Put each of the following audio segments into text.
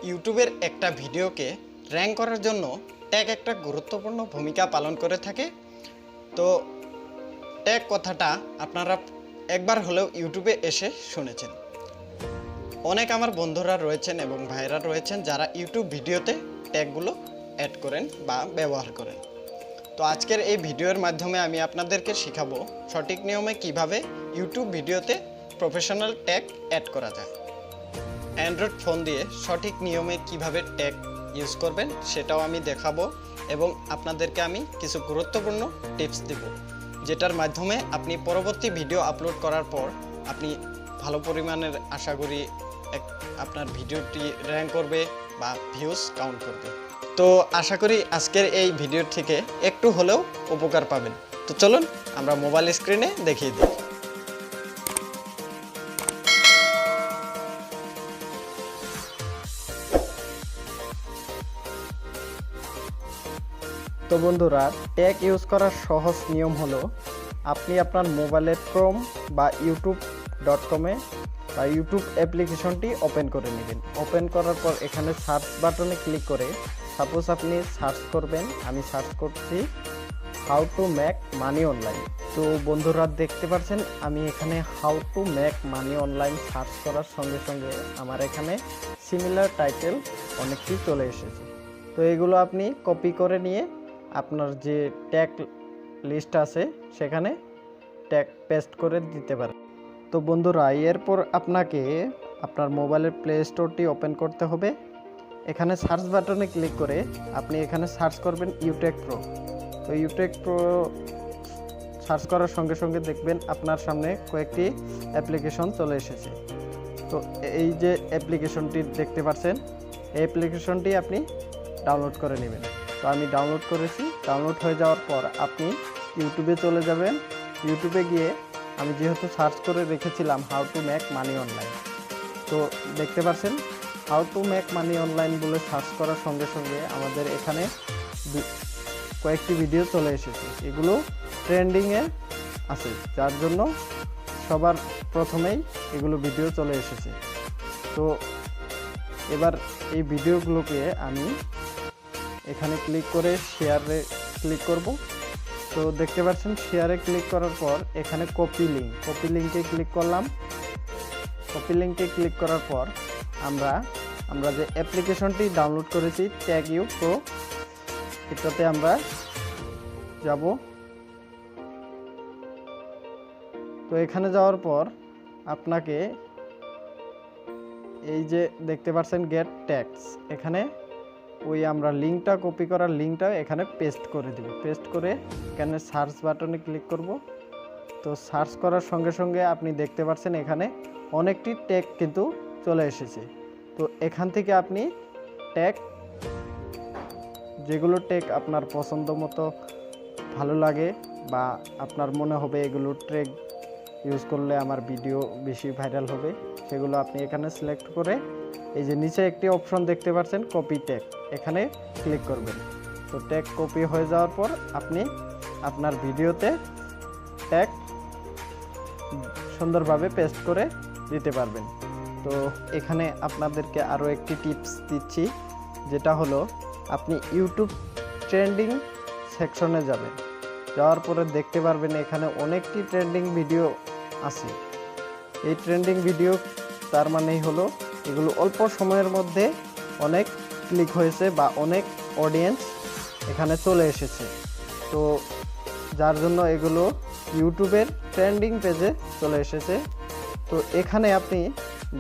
ইউটিউবের একটা ভিডিওকে র্যাঙ্ক করার জন্য ট্যাগ একটা গুরুত্বপূর্ণ ভূমিকা পালন করে থাকে। তো ট্যাগ কথাটা আপনারা একবার হলেও ইউটিউবে এসে শুনেছেন। অনেক আমার বন্ধুরা রয়েছেন এবং ভাইরা রয়েছেন যারা ইউটিউব ভিডিওতে ট্যাগগুলো অ্যাড করেন বা ব্যবহার করেন। তো আজকের এই ভিডিওর মাধ্যমে আমি আপনাদেরকে শেখাবো সঠিক নিয়মে কিভাবে ইউটিউব ভিডিওতে প্রফেশনাল ট্যাগ অ্যাড করা যায়। অ্যান্ড্রয়েড ফোন দিয়ে সঠিক নিয়মে কিভাবে ট্যাগ ইউজ করবেন সেটাও আমি দেখাবো এবং আপনাদেরকে আমি কিছু গুরুত্বপূর্ণ টিপস দেব, যেটার মাধ্যমে আপনি পরবর্তী ভিডিও আপলোড করার পর আপনি ভালো পরিমাণের আশা করি আপনার ভিডিওটি র্যাঙ্ক করবে বা ভিউজ কাউন্ট করবে। তো আশা করি আজকের এই ভিডিও থেকে একটু হলেও উপকার পাবেন। তো চলুন আমরা মোবাইল স্ক্রিনে দেখিয়ে দিই। তো বন্ধুরা, ট্যাগ ইউজ করার সহজ নিয়ম হলো আপনি আপনার মোবাইলের ক্রোম বা youtube.com-এ বা ইউটিউব অ্যাপ্লিকেশনটি ওপেন করে নেবেন। ওপেন করার পর এখানে সার্চ বাটনে ক্লিক করে সাপোজ আপনি সার্চ করবেন, আমি সার্চ করছি how to make money online. তো বন্ধুরা দেখতে পাচ্ছেন আমি এখানে how to make money online search করার সঙ্গে সঙ্গে আমার এখানে সিমিলার টাইটেল অনেকটি চলে এসেছে। তো এগুলো আপনি কপি করে নিয়ে আপনার যে ট্যাগ লিস্ট আছে সেখানে ট্যাগ পেস্ট করে দিতে পারেন। তো বন্ধুরা, এরপর আপনাকে আপনার মোবাইলের প্লে স্টোরটি ওপেন করতে হবে। এখানে সার্চ বাটনে ক্লিক করে আপনি এখানে সার্চ করবেন ইউটেক প্রো। তো ইউটেক প্রো সার্চ করার সঙ্গে সঙ্গে দেখবেন আপনার সামনে কয়েকটি অ্যাপ্লিকেশন চলে এসেছে। তো এই যে অ্যাপ্লিকেশনটি দেখতে পাচ্ছেন, এই অ্যাপ্লিকেশনটি আপনি ডাউনলোড করে নেবেন। তো আমি ডাউনলোড করেছি। ডাউনলোড হয়ে যাওয়ার পর আপনি ইউটিউবে চলে যাবেন। ইউটিউবে গিয়ে আমি যেহেতু সার্চ করে রেখেছিলাম how to make money online, তো দেখতে পাচ্ছেন how to make money online বলে সার্চ করার সঙ্গে সঙ্গে আমাদের এখানে কয়েকটি ভিডিও চলে এসেছে। এগুলো ট্রেন্ডিংয়ে আছে, যার জন্য সবার প্রথমেই এগুলো ভিডিও চলে এসেছে। তো এবার এই ভিডিওগুলোকে আমি এখানে ক্লিক করে শেয়ারে ক্লিক করব। তো দেখতে পাচ্ছেন শেয়ারে ক্লিক করার পর এখানে কপি লিঙ্কে ক্লিক করলাম। কপি লিঙ্কে ক্লিক করার পর আমরা যে অ্যাপ্লিকেশনটি ডাউনলোড করেছি ট্যাগ ইউ প্রো, এটাতে আমরা যাব। তো এখানে যাওয়ার পর আপনাকে এই যে দেখতে পাচ্ছেন গেট ট্যাগস, এখানে ওই আমরা লিঙ্কটা কপি করার লিঙ্কটা এখানে পেস্ট করে দেব। পেস্ট করে এখানে সার্চ বাটনে ক্লিক করব। তো সার্চ করার সঙ্গে সঙ্গে আপনি দেখতে পাচ্ছেন এখানে অনেকটি ট্যাগ কিন্তু চলে এসেছে। তো এখান থেকে আপনি ট্যাগ, যেগুলো ট্যাগ আপনার পছন্দ মতো ভালো লাগে বা আপনার মনে হবে এগুলো ট্যাগ ইউজ করলে আমার ভিডিও বেশি ভাইরাল হবে, সেগুলো আপনি এখানে সিলেক্ট করে এই যে নিচে একটি অপশন দেখতে পাচ্ছেন কপি ট্যাগ, এখানে ক্লিক করবেন। তো ট্যাগ কপি হয়ে যাওয়ার পর আপনি আপনার ভিডিওতে ট্যাগ সুন্দরভাবে পেস্ট করে দিতে পারবেন। তো এখানে আপনাদেরকে আরও একটি টিপস দিচ্ছি, যেটা হলো আপনি ইউটিউব ট্রেন্ডিং সেকশনে যাবেন। যাওয়ার পরে দেখতে পারবেন এখানে অনেকটি ট্রেন্ডিং ভিডিও আছে। এই ট্রেন্ডিং ভিডিও তার মানেই হলো এগুলো অল্প সময়ের মধ্যে অনেক ক্লিক হয়েছে বা অনেক অডিয়েন্স এখানে চলে এসেছে। তো যার জন্য এগুলো ইউটিউবের ট্রেন্ডিং পেজে চলে এসেছে। তো এখানে আপনি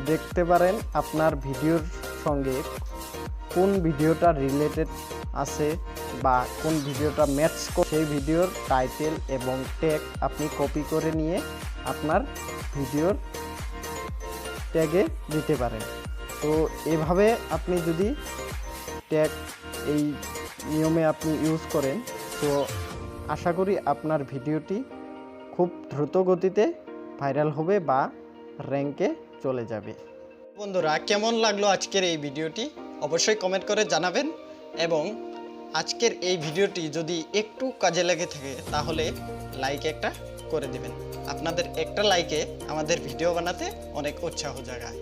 দেখতে পারেন আপনার ভিডিওর সঙ্গে কোন ভিডিওটা রিলেটেড আছে বা কোন ভিডিওটা ম্যাচ করে সেই ভিডিওর টাইটেল এবং ট্যাগ আপনি কপি করে নিয়ে আপনার ভিডিওর ট্যাগে দিতে পারেন। তো এভাবে আপনি যদি ট্যাগ এই নিয়মে আপনি ইউজ করেন, তো আশা করি আপনার ভিডিওটি খুব দ্রুত গতিতে ভাইরাল হবে বা র্যাঙ্কে চলে যাবে। বন্ধুরা, কেমন লাগলো আজকের এই ভিডিওটি অবশ্যই কমেন্ট করে জানাবেন এবং আজকের এই ভিডিওটি যদি একটু কাজে লেগে থাকে তাহলে লাইক একটা করে দেবেন। আপনাদের একটা লাইকে আমাদের ভিডিও বানাতে অনেক উৎসাহ জাগায়।